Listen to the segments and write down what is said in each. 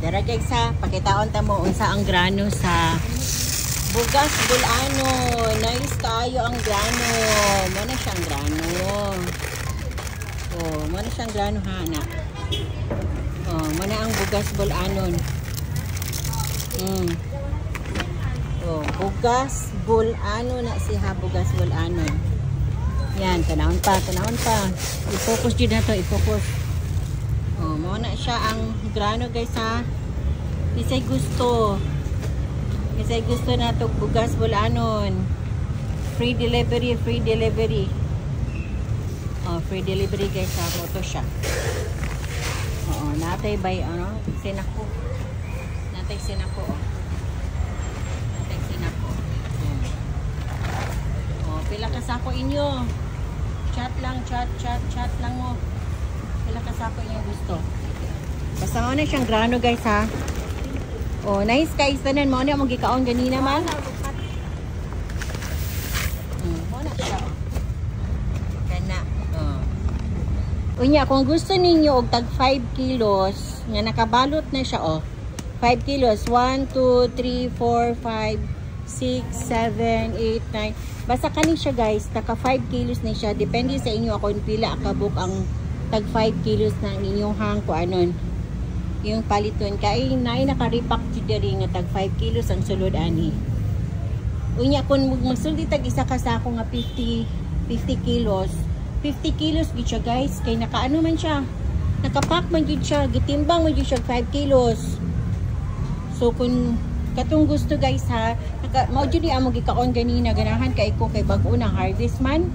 Tara guys ha, pakitaon ta mo unsa ang grano sa bugas bulano. Nice kayo ang grano. Mana siyang grano. Oh, mana siyang grano ha anak. Oh, mana ang bugas bulanon. Oh, bugas bulano na siya, bugas bulanon. Yan, tanawon pa. I-focus din na to, i-focus. Oh, muna siya ang grano guys ha. Isay gusto na to bugas bulanon. Free delivery. Oh, free delivery guys ha. Moto siya. Oo, natay bay ano, sinako. Natay sinako. Oh, pila ka sako inyo? Chat lang mo. Pila ka sako inyo gusto? Basta mo na siyang grano guys ha. Oh, nice guys, tanan mo na mong gikaon ganina man. Mo na siya. Kana. Oh. Unya, kung gusto ninyo og tag 5 kilos nga nakabalot na siya oh. 5 kilos, 1, 2, 3, 4, 5, 6, 7, 8, 9. Basta kani siya guys, naka 5 kilos na siya. Depende sa inyo kung pila kabuk ang tag 5 kilos na inyong hang ko anon. Yung paliton kay naka-repack diri nga tag 5 kilos ang sulod ani. Unya kung magsulti tag isa ka sako nga 50 kilos. 50 kilos gid siya guys, kay nakaano man siya. Nakapack man gid siya, gitimbang man gid siya 5 kilos. So kung katong gusto guys ha, mao jud ni amo gikaon ganina ganahan kay ko kay bag-o na harvest man.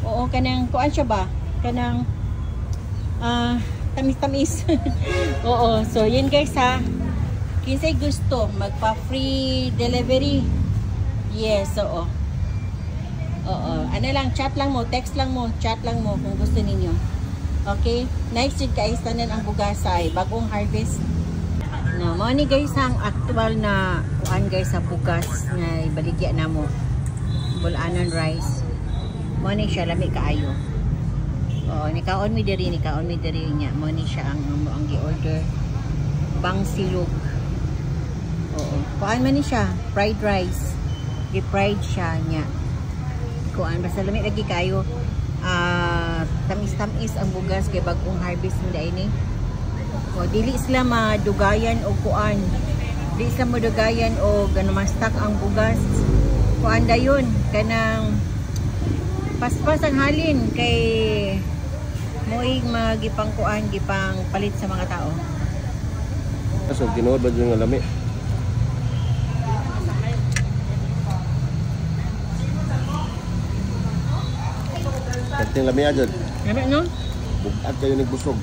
Oo, kanang kuan siya ba? Kanang tamis-tamis. Oo, so yun guys ha. Kinsay gusto magpa-free delivery. Yes, oo. Oo, ano lang, chat lang mo, text lang mo, chat lang mo kung gusto ninyo. Okay? Nice yun guys, tanan ang bugasay, bagong harvest. No, mo ni guys ang actual na kuan guys sa bugas nga ibaligya na mo. Bulanon rice. Mo ni siya lami kaayo. Oo, nikaon mi diri niya. Mo ni siya ang gi-order. Bang silog. Oo. Kuan man ni siya, fried rice. Gi-fried siya niya. Kuan basta lami lagi kayo. Tamis-tamis ang bugas kay bagong harvest nila ini. O, dili sila madugayan o kuan. Dili sila madugayan o ganamastak ang bugas. Kuan dayon kanang paspas ang halin kay moig magipang kuan, gipang palit sa mga tao. So, tinuod ba dyan nga lami? Kating lami agad. Lami no? Bugad kayo nagbusog.